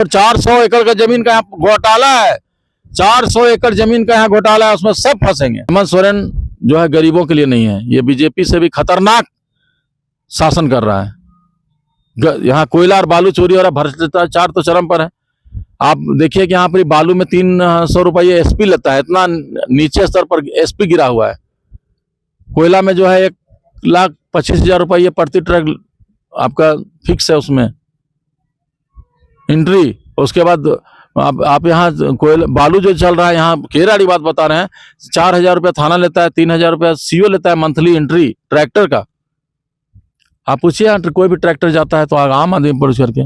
400 एकड़ का जमीन का यहाँ घोटाला है, 400 एकड़ जमीन का यहाँ घोटाला है, उसमें सब फंसेंगे। हेमंत सोरेन जो है गरीबों के लिए नहीं है, ये बीजेपी से भी खतरनाक शासन कर रहा है। यहाँ कोयला और बालू चोरी हो रहा है, भ्रष्टाचार तो चरम पर है। आप देखिए कि यहाँ पर बालू में 300 रुपये एसपी लेता है, इतना नीचे स्तर पर एसपी गिरा हुआ है। कोयला में जो है 1,25,000 रुपये प्रति ट्रक आपका फिक्स है, उसमें एंट्री। उसके बाद आप यहाँ कोयला बालू जो चल रहा है, यहाँ केराड़ी बात बता रहे हैं, 4,000 रुपया थाना लेता है, 3,000 रुपया सीओ लेता है मंथली एंट्री ट्रैक्टर का। आप पूछिए यहाँ कोई भी ट्रैक्टर जाता है तो आम आदमी पुलिस करके।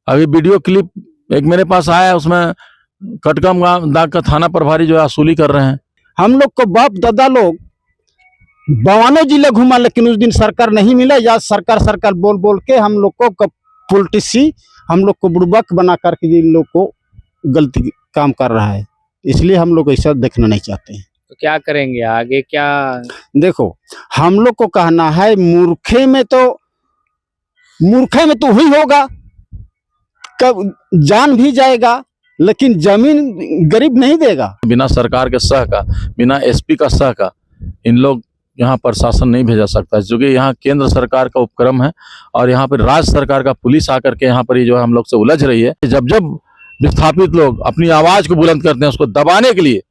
अभी वीडियो क्लिप एक मेरे पास आया है, उसमें कटकम गांव दाग का थाना प्रभारी जो है वसूली कर रहे हैं। हम लोग को बाप दादा लोग 52 जिले घुमा, लेकिन उस दिन सरकार नहीं मिला। या सरकार बोल बोल के हम लोग को पॉलिटिसी हम लोग को बुड़बक बना करके इन लोग को गलती काम कर रहा है, इसलिए हम लोग ऐसा देखना नहीं चाहते हैं। तो क्या करेंगे आगे? क्या देखो, हम लोग को कहना है मूर्खे में तो हुई होगा, कब जान भी जाएगा, लेकिन जमीन गरीब नहीं देगा। बिना सरकार के सह का, बिना एसपी का सह का इन लोग यहाँ प्रशासन नहीं भेजा सकता, क्योंकि यहाँ केंद्र सरकार का उपक्रम है और यहाँ पर राज्य सरकार का पुलिस आकर के यहाँ पर जो है हम लोग से उलझ रही है। जब जब विस्थापित लोग अपनी आवाज को बुलंद करते हैं, उसको दबाने के लिए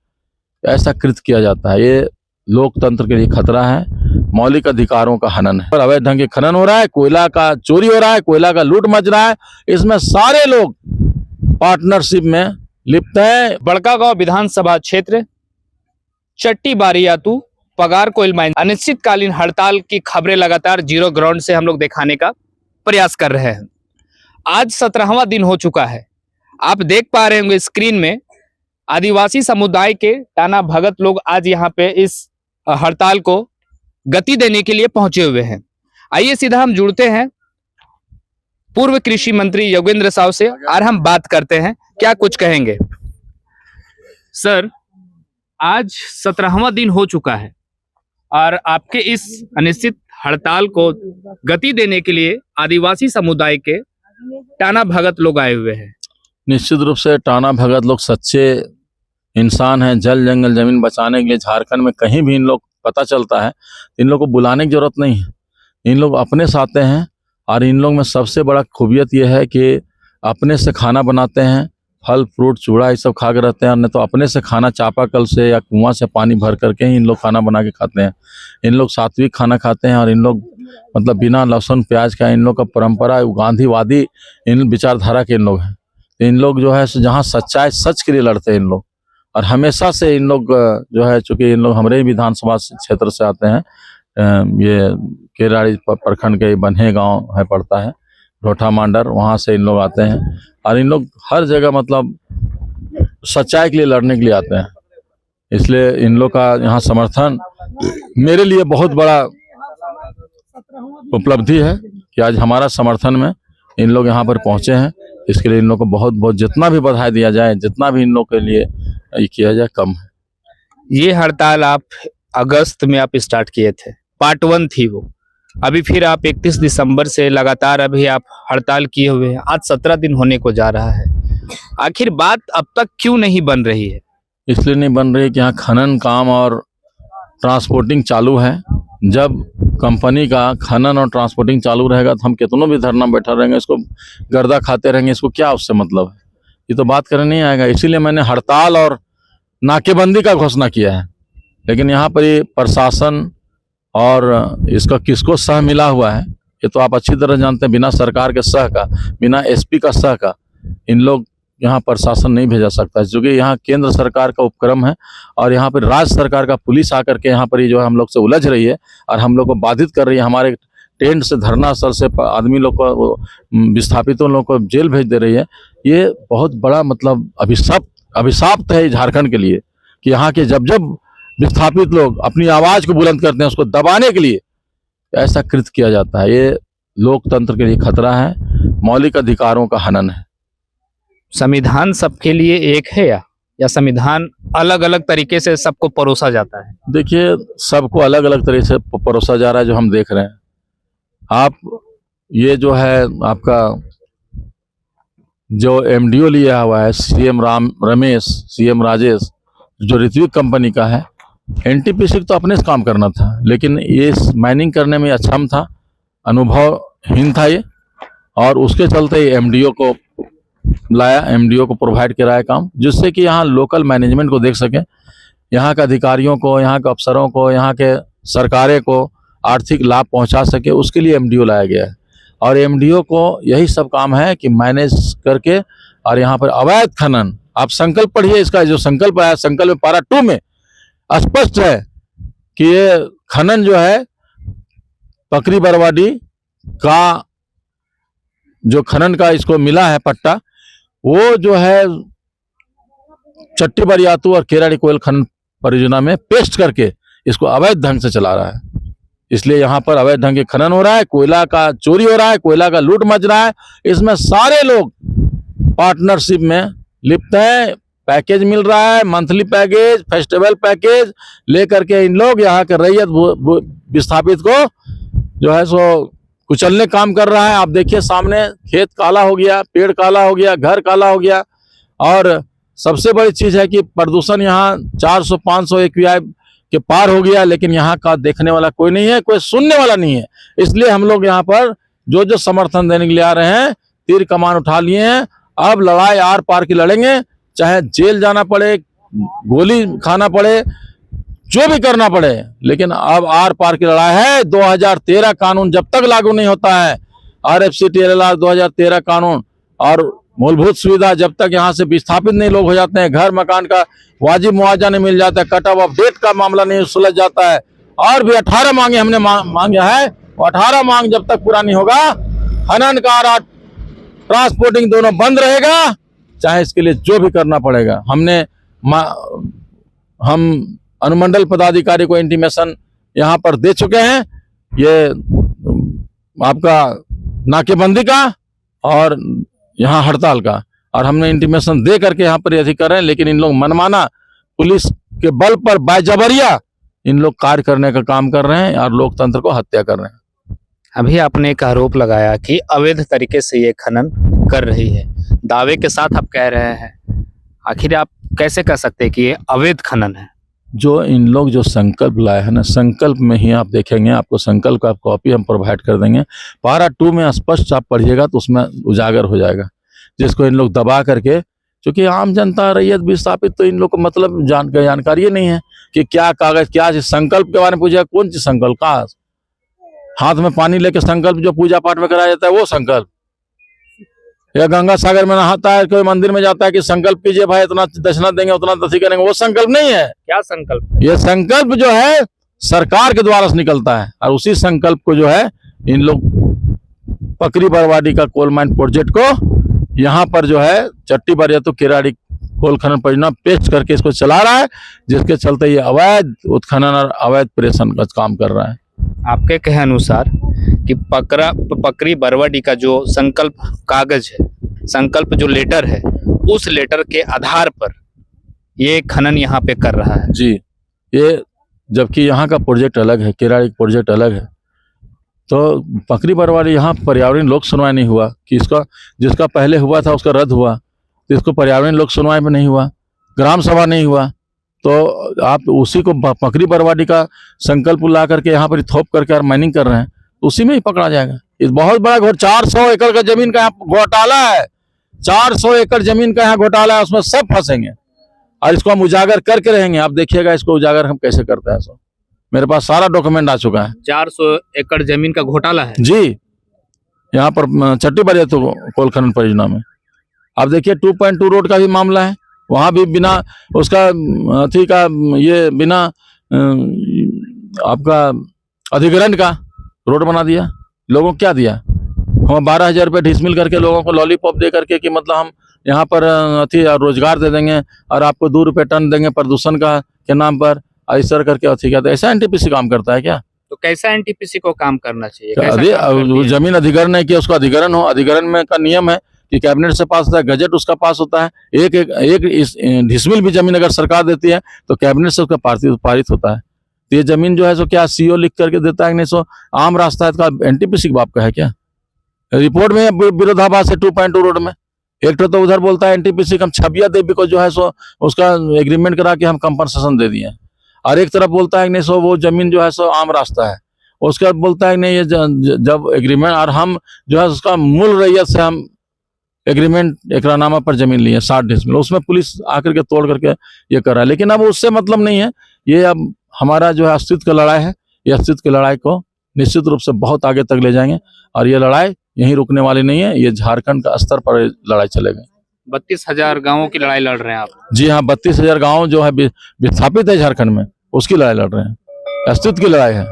ऐसा कृत्य किया जाता है। ये लोकतंत्र के लिए खतरा है, मौलिक अधिकारों का हनन है। और अवैध ढंग के खनन हो रहा है, कोयला का चोरी हो रहा है, कोयला का लूट मच रहा है, इसमें सारे लोग पार्टनरशिप में लिप्त है। बड़कागांव विधानसभा क्षेत्र चट्टी बारियातू पगार कोयल माइन अनिश्चितकालीन हड़ताल की खबरें लगातार जीरो ग्राउंड से हम लोग दिखाने का प्रयास कर रहे हैं। आज 17वां दिन हो चुका है। आप देख पा रहे होंगे स्क्रीन में, आदिवासी समुदाय के टाना भगत लोग आज यहाँ पे इस हड़ताल को गति देने के लिए पहुंचे हुए हैं। आइए सीधा हम जुड़ते हैं पूर्व कृषि मंत्री योगेंद्र साव से और हम बात करते हैं क्या कुछ कहेंगे। सर, आज 17वां दिन हो चुका है और आपके इस अनिश्चित हड़ताल को गति देने के लिए आदिवासी समुदाय के टाना भगत लोग आए हुए हैं। निश्चित रूप से टाना भगत लोग सच्चे इंसान हैं। जल जंगल जमीन बचाने के लिए झारखंड में कहीं भी इन लोग पता चलता है, इन लोग को बुलाने की जरूरत नहीं है, इन लोग अपने से आते हैं। और इन लोग में सबसे बड़ा खूबियत यह है कि अपने से खाना बनाते हैं, फल फ्रूट चूड़ा ये सब खा के रहते हैं, और नहीं तो अपने से खाना चापाकल से या कुआं से पानी भर करके ही इन लोग खाना बना के खाते हैं। इन लोग सात्विक खाना खाते हैं और इन लोग मतलब बिना लहसुन प्याज का इन लोग का परंपरा गांधीवादी इन विचारधारा के इन लोग हैं। इन लोग जो है जहाँ सच्चाई सच के लिए लड़ते हैं इन लोग, और हमेशा से इन लोग जो है, चूँकि इन लोग हमारे विधानसभा क्षेत्र से आते हैं, ये केराड़ी प्रखंड के बन्हे गाँव है पड़ता है, रोठा मांडर, वहाँ से इन लोग आते हैं और इन लोग हर जगह मतलब सच्चाई के लिए लड़ने के लिए आते हैं। इसलिए इन लोग का यहाँ समर्थन मेरे लिए बहुत बड़ा उपलब्धि है कि आज हमारा समर्थन में इन लोग यहाँ पर पहुँचे हैं। इसके लिए इन लोग को बहुत बहुत जितना भी बधाई दिया जाए, जितना भी इन लोग के लिए ये किया जाए कम है। ये हड़ताल आप अगस्त में आप स्टार्ट किए थे, पार्ट 1 थी वो। अभी फिर आप 31 दिसंबर से लगातार अभी आप हड़ताल किए हुए हैं। आज 17 दिन होने को जा रहा है। आखिर बात अब तक क्यों नहीं बन रही है? इसलिए नहीं बन रही कि यहाँ खनन काम और ट्रांसपोर्टिंग चालू है। जब कंपनी का खनन और ट्रांसपोर्टिंग चालू रहेगा तो हम कितनों भी धरना बैठा रहेंगे, इसको गर्दा खाते रहेंगे, इसको क्या उससे मतलब है? ये तो बात करने नहीं आएगा। इसीलिए मैंने हड़ताल और नाकेबंदी का घोषणा किया है। लेकिन यहाँ पर ये प्रशासन और इसका किसको सह मिला हुआ है ये तो आप अच्छी तरह जानते हैं। बिना सरकार के सह का, बिना एसपी का सह का इन लोग यहाँ प्रशासन नहीं भेजा सकता, क्योंकि यहाँ केंद्र सरकार का उपक्रम है और यहाँ पर राज्य सरकार का पुलिस आकर के यहाँ पर ये जो है हम लोग से उलझ रही है और हम लोग को बाधित कर रही है। हमारे टेंट से, धरना स्थल से आदमी लोग को, विस्थापितों लोग को जेल भेज दे रही है। ये बहुत बड़ा मतलब अभिशाप है झारखंड के लिए कि यहाँ के जब जब विस्थापित लोग अपनी आवाज को बुलंद करते हैं, उसको दबाने के लिए ऐसा कृत्य किया जाता है। ये लोकतंत्र के लिए खतरा है, मौलिक अधिकारों का हनन है। संविधान सबके लिए एक है या संविधान अलग अलग तरीके से सबको परोसा जाता है? देखिए, सबको अलग अलग तरीके से परोसा जा रहा है जो हम देख रहे हैं। आप ये जो है आपका जो एमडीओ लिया हुआ है सीएम राजेश, जो ऋत्विक कंपनी का है, एनटीपीसी को तो अपने से काम करना था, लेकिन ये माइनिंग करने में अक्षम था, अनुभवहीन था ये, और उसके चलते एमडीओ को लाया, एमडीओ को प्रोवाइड कराया काम, जिससे कि यहाँ लोकल मैनेजमेंट को देख सके, यहाँ के अधिकारियों को, यहाँ के अफसरों को, यहाँ के सरकारें को आर्थिक लाभ पहुँचा सके, उसके लिए एमडीओ लाया गया है। और एमडीओ को यही सब काम है कि मैनेज करके, और यहाँ पर अवैध खनन, आप संकल्प पढ़िए, इसका जो संकल्प है, संकल्प में पारा 2 में स्पष्ट है कि ये खनन जो है पकरी बरवाडी का, जो खनन का इसको मिला है पट्टा, वो जो है चट्टी बरियातू और केराड़ी कोयल खनन परियोजना में पेस्ट करके इसको अवैध ढंग से चला रहा है। इसलिए यहाँ पर अवैध ढंग के खनन हो रहा है, कोयला का चोरी हो रहा है, कोयला का लूट मच रहा है। इसमें सारे लोग पार्टनरशिप में लिप्त हैं। पैकेज मिल रहा है, मंथली पैकेज, फेस्टिवल पैकेज लेकर के इन लोग यहाँ के रैयत विस्थापित को जो है सो कुचलने काम कर रहा है। आप देखिए सामने खेत काला हो गया, पेड़ काला हो गया, घर काला हो गया, और सबसे बड़ी चीज है कि प्रदूषण यहाँ 400-500 AQI के पार हो गया, लेकिन यहाँ का देखने वाला कोई नहीं है, कोई सुनने वाला नहीं है। इसलिए हम लोग यहाँ पर जो जो समर्थन देने के लिए आ रहे हैं, तीर कमान उठा लिए हैं। अब लड़ाई आर पार की लड़ेंगे, चाहे जेल जाना पड़े, गोली खाना पड़े, जो भी करना पड़े, लेकिन अब आर पार की लड़ाई है। 2013 कानून जब तक लागू नहीं होता है, RFC-TLR 2013 कानून और मूलभूत सुविधा जब तक यहाँ से विस्थापित नहीं लोग हो जाते हैं, घर मकान का वाजिब मुआवजा नहीं मिल जाता है, कट ऑफ डेट का मामला नहीं सुलझ जाता है, और भी 18 मांगे हमने मांगा है, वो 18 मांग जब तक पूरा नहीं होगा, खनन का ट्रांसपोर्टिंग दोनों बंद रहेगा, चाहे इसके लिए जो भी करना पड़ेगा। हम अनुमंडल पदाधिकारी को इंटीमेशन यहाँ पर दे चुके हैं, ये आपका नाकेबंदी का और यहाँ हड़ताल का, और हमने इंटीमेशन दे करके यहाँ पर यदि कर रहे हैं, लेकिन इन लोग मनमाना पुलिस के बल पर बाजबरिया इन लोग कार्य करने का काम कर रहे हैं और लोकतंत्र को हत्या कर रहे हैं। अभी आपने एक आरोप लगाया कि अवैध तरीके से ये खनन कर रही है, दावे के साथ आप कह रहे हैं, आखिर आप कैसे कह सकते हैं कि ये अवैध खनन है? जो इन लोग जो संकल्प लाए हैं ना, संकल्प में ही आप देखेंगे, आपको संकल्प का कॉपी हम प्रोवाइड कर देंगे, पारा 2 में स्पष्ट आप पढ़िएगा तो उसमें उजागर हो जाएगा, जिसको इन लोग दबा करके, क्योंकि आम जनता रैयत विस्थापित तो इन लोग को मतलब जानकारी नहीं है कि क्या कागज, क्या संकल्प के बारे में पूछा, कौन सी संकल्प का, हाथ में पानी लेके संकल्प जो पूजा पाठ में कराया जाता है वो संकल्प, या गंगा सागर में नहाता है, कोई मंदिर में जाता है कि संकल्प कीजिए भाई, इतना दक्षिणा देंगे, उतना दसी करेंगे, वो संकल्प नहीं है। क्या संकल्प? ये संकल्प जो है सरकार के द्वारा से निकलता है, और उसी संकल्प को जो है इन लोग पकरी बरवाडी का कोल माइन प्रोजेक्ट को यहाँ पर जो है चट्टी बरियातू केराड़ी कोल खनन परियोजना पेस्ट करके इसको चला रहा है, जिसके चलते ये अवैध उत्खनन और अवैध प्रेषण का काम कर रहा है। आपके कहे अनुसार कि पकरी बरवाडी का जो संकल्प कागज है, संकल्प जो लेटर है, उस लेटर के आधार पर ये खनन यहाँ पे कर रहा है। जी, ये जबकि यहाँ का प्रोजेक्ट अलग है, केराड़ी प्रोजेक्ट अलग है, तो पकरी बरवाडी यहाँ पर्यावरण लोक सुनवाई नहीं हुआ कि इसका, जिसका पहले हुआ था उसका रद्द हुआ, तो इसको पर्यावरण लोक सुनवाई में नहीं हुआ, ग्राम सभा नहीं हुआ, तो आप उसी को पकरी बरवाडी का संकल्प ला करके यहाँ पर थोप करके और माइनिंग कर रहे हैं, उसी में ही पकड़ा जाएगा। इस बहुत बड़ा 400 एकड़ का जमीन का यहाँ घोटाला है, 400 एकड़ जमीन का यहाँ घोटाला है, उसमें सब फंसेंगे और इसको हम उजागर करके रहेंगे। आप देखिएगा इसको उजागर हम कैसे करते हैं। सो मेरे पास सारा डॉक्यूमेंट आ चुका है। 400 एकड़ जमीन का घोटाला है जी, यहाँ पर चट्टी बरियातू कोल खनन परियोजना में। आप देखिए 2.2 रोड का भी मामला है, वहाँ भी बिना उसका अथी का, ये बिना आपका अधिग्रहण का रोड बना दिया। लोगों को क्या दिया? हम 12,000 रुपये डिसमिल करके लोगों को लॉलीपॉप दे करके कि मतलब हम यहाँ पर अथी रोजगार दे देंगे और आपको 2 रुपये टन देंगे प्रदूषण का के नाम पर, ऐसा करके अथी क्या? ऐसा एनटीपीसी काम करता है क्या? तो कैसा एनटीपीसी को काम करना चाहिए? अरे जमीन अधिग्रहण है कि उसका अधिग्रहण हो। अधिग्रहण में का नियम है कि कैबिनेट से पास होता है, गजट उसका पास होता है। एक डिसमिल भी जमीन अगर सरकार देती है तो कैबिनेट से उसका पारित होता है। तो ये जमीन जो है सो क्या सीओ लिख करके देता है? नहीं, सो आम रास्ता है, एनटीपीसी के बाप का है क्या? रिपोर्ट में विरोधाभास है 2.2 रोड में, एक तो उधर बोलता है एनटीपीसी का हम छबिया देवी को जो है सो उसका एग्रीमेंट करा के हम कंपनसेशन दे दिए, और एक तरफ बोलता है कि नहीं सो वो जमीन जो है सो आम रास्ता है, उसके बाद बोलता है कि नहीं ये जब एग्रीमेंट, और हम जो है उसका मूल रैयत से हम एग्रीमेंट एकरारनामा पर जमीन लिए 60 डिसमिल, उसमें पुलिस आकर के तोड़ करके ये कर रहा है। लेकिन अब उससे मतलब नहीं है, ये अब हमारा जो है अस्तित्व की लड़ाई है, ये अस्तित्व की लड़ाई को निश्चित रूप से बहुत आगे तक ले जाएंगे, और ये लड़ाई यहीं रुकने वाली नहीं है, ये झारखंड का स्तर पर लड़ाई चलेगी। 32,000 गांवों की लड़ाई लड़ रहे हैं आप। जी हाँ, 32,000 गाँव जो है विस्थापित है झारखंड में, उसकी लड़ाई लड़ रहे हैं, अस्तित्व की लड़ाई है।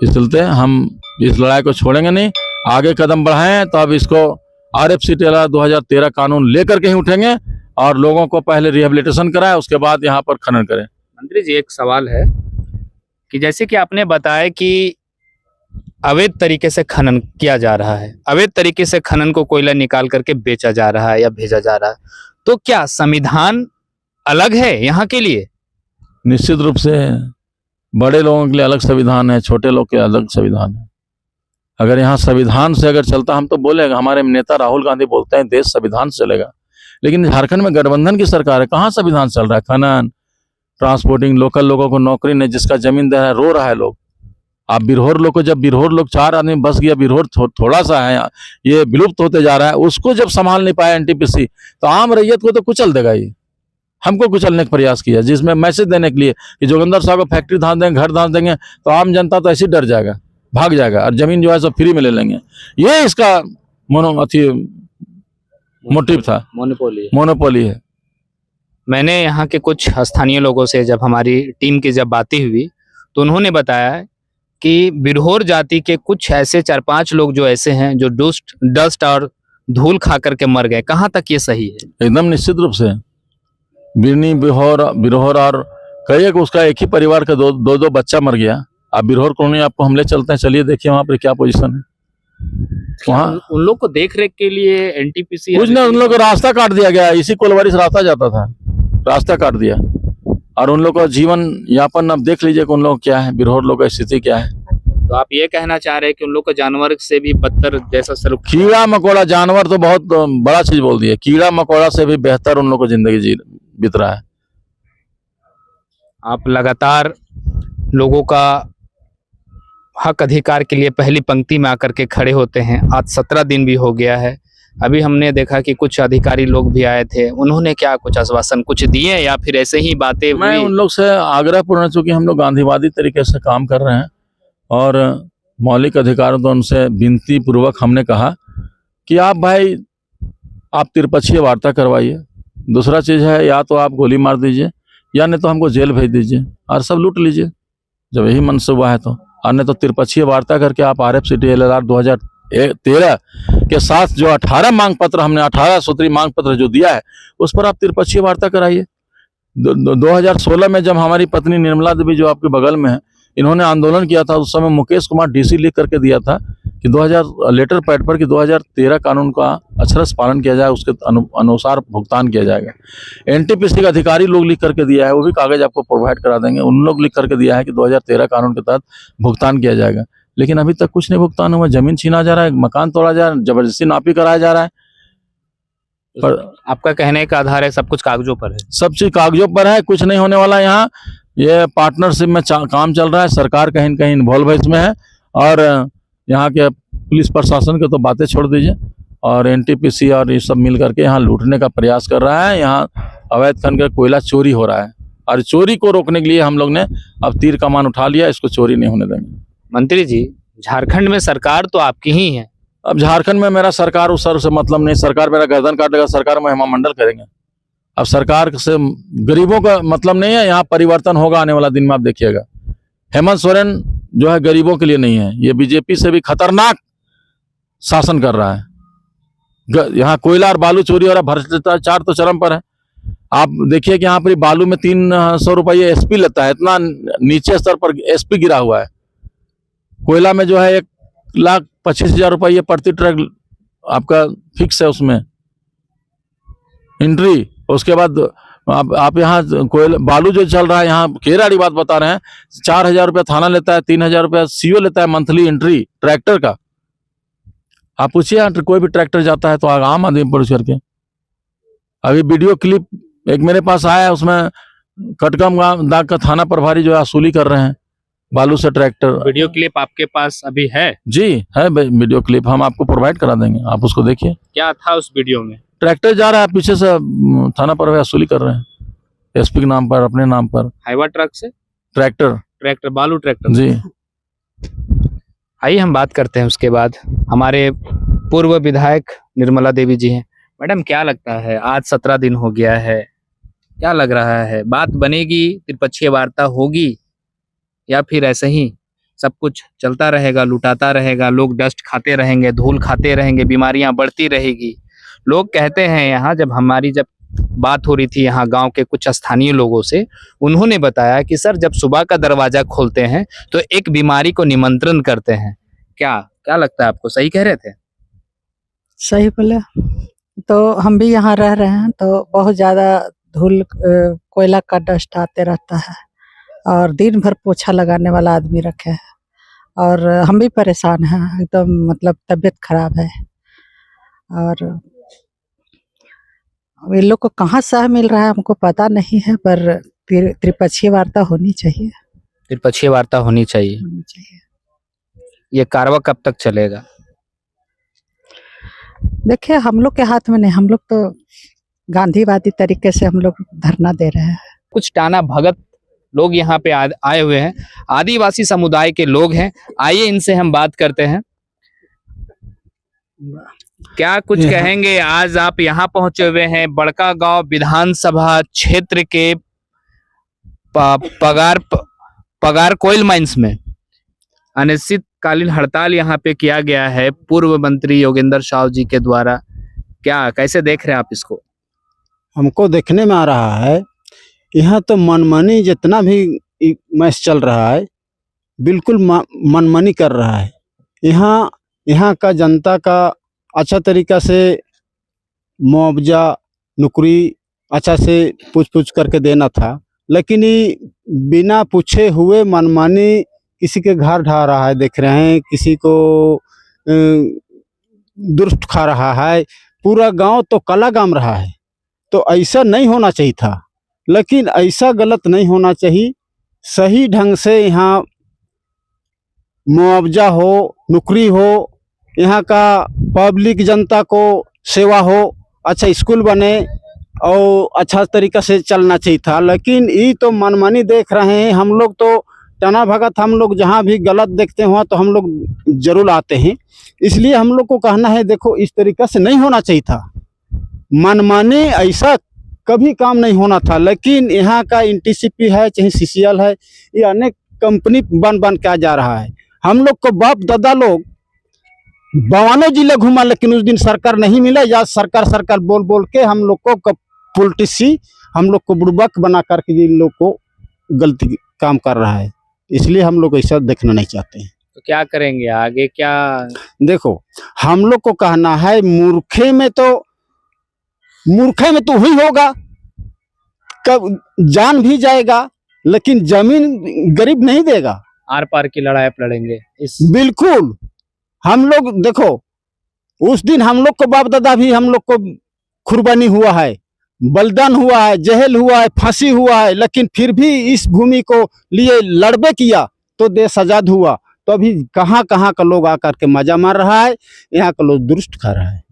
इस चलते हम इस लड़ाई को छोड़ेंगे नहीं, आगे कदम बढ़ाएं तो अब इसको RFCT 2013 कानून लेकर के ही उठेंगे, और लोगों को पहले रिहेबिलिटेशन कराएं, उसके बाद यहाँ पर खनन करें। मंत्री जी, एक सवाल है कि जैसे कि आपने बताया कि अवैध तरीके से खनन किया जा रहा है, अवैध तरीके से खनन को कोयला निकाल करके बेचा जा रहा है या भेजा जा रहा है, तो क्या संविधान अलग है यहाँ के लिए? निश्चित रूप से बड़े लोगों के लिए अलग संविधान है, छोटे लोग के अलग संविधान है। अगर यहाँ संविधान से अगर चलता, हम तो बोलेगा, हमारे नेता राहुल गांधी बोलते हैं देश संविधान से चलेगा, लेकिन झारखंड में गठबंधन की सरकार है, कहाँ संविधान चल रहा है? खनन, ट्रांसपोर्टिंग, लोकल लोगों को नौकरी नहीं, जिसका जमीन दे रहा है रो रहा है लोग। आप बिरहोर लोग को, जब बिरहोर लोग 4 आदमी बस गया, बिरहोर थोड़ा सा है, ये विलुप्त होते जा रहा है, उसको जब संभाल नहीं पाया एनटीपीसी, तो आम रैयत को तो कुचल देगा। ये हमको कुचलने का प्रयास किया, जिसमें मैसेज देने के लिए कि जोगिंदर साहब को फैक्ट्री धान देंगे, घर धान देंगे, तो आम जनता तो ऐसे डर जाएगा, भाग जाएगा, और जमीन जो है सब फ्री में ले लेंगे। ये इसका मोटिव था, मोनोपोली है। मैंने यहाँ के कुछ स्थानीय लोगों से जब हमारी टीम की जब बातें हुई, तो उन्होंने बताया कि बिरहोर जाति के कुछ ऐसे 4-5 लोग जो ऐसे हैं जो डस्ट और धूल खा करके मर गए। कहाँ तक ये सही है? एकदम निश्चित रूप से बिरनी, बिरहोर और कई एक उसका एक ही परिवार का दो बच्चा मर गया। आप बिरहोर कॉलोनी आपको हम ले चलते हैं, चलिए देखिए वहाँ पर क्या पोजीशन है। वहाँ उन लोग को देख रेख के लिए एनटीपीसी कुछ नहीं, उन लोग को रास्ता काट दिया गया, इसी कोलवारी से रास्ता जाता था, रास्ता काट दिया, और उन लोग का जीवन यापन अब देख लीजिए कि उन लोग क्या है, बिरहोर लोग की स्थिति क्या है। तो आप ये कहना चाह रहे हैं कि उन लोग को जानवर से भी बदतर जैसा सलूक? कीड़ा मकोड़ा, जानवर तो बहुत बड़ा चीज बोल दिया, कीड़ा मकोड़ा से भी बेहतर उन लोग को जिंदगी बीत रहा है। आप लगातार लोगों का हक अधिकार के लिए पहली पंक्ति में आकर के खड़े होते हैं। आज 17 दिन भी हो गया है। अभी हमने देखा कि कुछ अधिकारी लोग भी आए थे, उन्होंने क्या कुछ आश्वासन कुछ दिए या फिर ऐसे ही बातें मैं हुई? उन लोग से आग्रह पूर्ण, चूंकि हम लोग गांधीवादी तरीके से काम कर रहे हैं और मौलिक अधिकारों, तो उनसे विनती पूर्वक हमने कहा कि आप भाई आप त्रिपक्षीय वार्ता करवाइए। दूसरा चीज़ है, या तो आप गोली मार दीजिए या नहीं तो हमको जेल भेज दीजिए और सब लूट लीजिए, जब यही मनसूबा है तो। और नहीं तो त्रिपक्षीय वार्ता करके आप RFCT LLR 2013 के साथ जो 18 मांग पत्र हमने 18 सूत्री मांग पत्र जो दिया है, उस पर आप त्रिपक्षीय वार्ता कराइए। 2016 में जब हमारी पत्नी निर्मला देवी जो आपके बगल में है, इन्होंने आंदोलन किया था, उस समय मुकेश कुमार DC लिख करके दिया था कि 2000 लेटर पैड पर कि 2013 कानून का अक्षरश पालन किया जाए, उसके अनुसार भुगतान किया जाएगा। NTPC के अधिकारी लोग लिख करके दिया है, वो भी कागज आपको प्रोवाइड करा देंगे। उन लोग लिख करके दिया है कि 2013 कानून के तहत भुगतान किया जाएगा, लेकिन अभी तक कुछ नहीं भुगतान हुआ। जमीन छीना जा रहा है, मकान तोड़ा जा रहा है, जबरदस्ती नापी कराया जा रहा है। पर आपका कहने का आधार है सब कुछ कागजों पर है? सब चीज कागजों पर है, कुछ नहीं होने वाला। यहाँ ये पार्टनरशिप में काम चल रहा है, सरकार कहीं न कहीं इन्वॉल्व है इसमें है, और यहाँ के पुलिस प्रशासन के तो बातें छोड़ दीजिए, और NTPC और ये सब मिल करके यहाँ लूटने का प्रयास कर रहा है। यहाँ अवैध खनन का कोयला चोरी हो रहा है, और चोरी को रोकने के लिए हम लोग ने अब तीर कमान उठा लिया, इसको चोरी नहीं होने देंगे। मंत्री जी, झारखंड में सरकार तो आपकी ही है। अब झारखंड में मेरा सरकार उस सर से मतलब नहीं, सरकार मेरा गर्दन काट देगा, सरकार में हेमामंडल करेंगे। अब सरकार से गरीबों का मतलब नहीं है, यहाँ परिवर्तन होगा आने वाला दिन में, आप देखिएगा। हेमंत सोरेन जो है गरीबों के लिए नहीं है, ये BJP से भी खतरनाक शासन कर रहा है। यहाँ कोयला और बालू चोरी और भ्रष्टाचार तो चरम पर है। आप देखिए कि यहाँ पर बालू में 300 रुपये SP लेता है, इतना नीचे स्तर पर SP गिरा हुआ है। कोयला में जो है 1,25,000 रुपये प्रति ट्रक आपका फिक्स है उसमें एंट्री। उसके बाद आप यहाँ कोयला बालू जो चल रहा है, यहाँ केराड़ी बात बता रहे हैं, 4,000 रुपया थाना लेता है, 3,000 रुपया CO लेता है मंथली एंट्री ट्रैक्टर का। आप पूछिए, कोई भी ट्रैक्टर जाता है तो आम आदमी पूछ करके अभी वीडियो क्लिप एक मेरे पास आया है, उसमें कटकम दाग का थाना प्रभारी जो है वसूली कर रहे हैं बालू से ट्रैक्टर। वीडियो क्लिप आपके पास अभी है? जी है वीडियो क्लिप, हम आपको प्रोवाइड करा देंगे, आप उसको देखिए। क्या था उस वीडियो में? ट्रैक्टर जा रहा है पीछे से, थाना प्रभारी वसूली कर रहे हैं एसपी के नाम पर, अपने नाम पर। हाईवा ट्रक से ट्रैक्टर बालू ट्रैक्टर। जी। आइए हम बात करते हैं उसके बाद। हमारे पूर्व विधायक निर्मला देवी जी हैं। मैडम क्या लगता है, आज 17 दिन हो गया है, क्या लग रहा है, बात बनेगी, त्रिपक्षीय वार्ता होगी, या फिर ऐसे ही सब कुछ चलता रहेगा, लुटाता रहेगा, लोग डस्ट खाते रहेंगे, धूल खाते रहेंगे, बीमारियां बढ़ती रहेगी? लोग कहते हैं यहाँ, जब बात हो रही थी यहाँ गांव के कुछ स्थानीय लोगों से, उन्होंने बताया कि सर जब सुबह का दरवाजा खोलते हैं तो एक बीमारी को निमंत्रण करते हैं। क्या लगता है आपको, सही कह रहे थे? सही बोले। तो हम भी यहाँ रह रहे हैं तो बहुत ज़्यादा धूल कोयला का डस्ट आते रहता है और दिन भर पोछा लगाने वाला आदमी रखे हैं और हम भी परेशान हैं, एकदम मतलब तबीयत खराब है। और इन लोग को कहाँ सह मिल रहा है हमको पता नहीं है, पर त्रिपक्षीय वार्ता होनी चाहिए। त्रिपक्षीय वार्ता होनी चाहिए। ये कार्रवाई कब तक चलेगा? देखिए हम लोग के हाथ में नहीं, हम लोग तो गांधीवादी तरीके से हम लोग धरना दे रहे हैं। कुछ टाना भगत लोग यहाँ पे आए हुए हैं, आदिवासी समुदाय के लोग हैं, आइए इनसे हम बात करते हैं। क्या कुछ कहेंगे? आज आप यहाँ पहुंचे हुए हैं बड़कागांव विधानसभा क्षेत्र के पगार कोयल माइंस में अनिश्चितकालीन हड़ताल यहाँ पे किया गया है पूर्व मंत्री योगेंद्र साहू जी के द्वारा। कैसे देख रहे हैं आप इसको? हमको देखने में आ रहा है यहाँ तो मनमानी जितना भी मैच चल रहा है, बिल्कुल मनमानी कर रहा है। यहाँ का जनता का अच्छा तरीका से मुआवजा नौकरी अच्छा से पूछ करके देना था, लेकिन ये बिना पूछे हुए मनमानी किसी के घर ढा रहा है, देख रहे हैं, किसी को दुष्ट खा रहा है, पूरा गांव तो कला गाम रहा है। तो ऐसा नहीं होना चाहिए था, लेकिन ऐसा गलत नहीं होना चाहिए। सही ढंग से यहाँ मुआवजा हो, नौकरी हो, यहाँ का पब्लिक जनता को सेवा हो, अच्छा स्कूल बने और अच्छा तरीका से चलना चाहिए था। लेकिन ये तो मनमानी देख रहे हैं। हम लोग तो टना भगत, हम लोग जहाँ भी गलत देखते हो तो हम लोग जरूर आते हैं। इसलिए हम लोग को कहना है, देखो इस तरीका से नहीं होना चाहिए था, मनमानी ऐसा कभी काम नहीं होना था। लेकिन यहाँ का NTCP है चाहे CCL है, ये अनेक कंपनी बन के आ जा रहा है। हम लोग को बाप दादा लोग 52 जिले घूमा, लेकिन उस दिन सरकार नहीं मिला। या सरकार बोल के हम लोग को पॉलिटिसी, हम लोग को बुड़बक बना करके ये लोग को गलती काम कर रहा है। इसलिए हम लोग ऐसा देखना नहीं चाहते हैं। तो क्या करेंगे आगे? क्या देखो, हम लोग को कहना है, मूर्खे में तो ही होगा, कब जान भी जाएगा, लेकिन जमीन गरीब नहीं देगा। आर पार की लड़ाई आप लड़ेंगे बिल्कुल। हम लोग देखो, उस दिन हम लोग को बाप दादा भी हम लोग को कुर्बानी हुआ है, बलिदान हुआ है, जहल हुआ है, फांसी हुआ है, लेकिन फिर भी इस भूमि को लिए लड़बे किया तो देश आजाद हुआ। तो अभी कहाँ का लोग आकर के मजा मार रहा है, यहाँ का लोग दुरुस्त खा रहा है।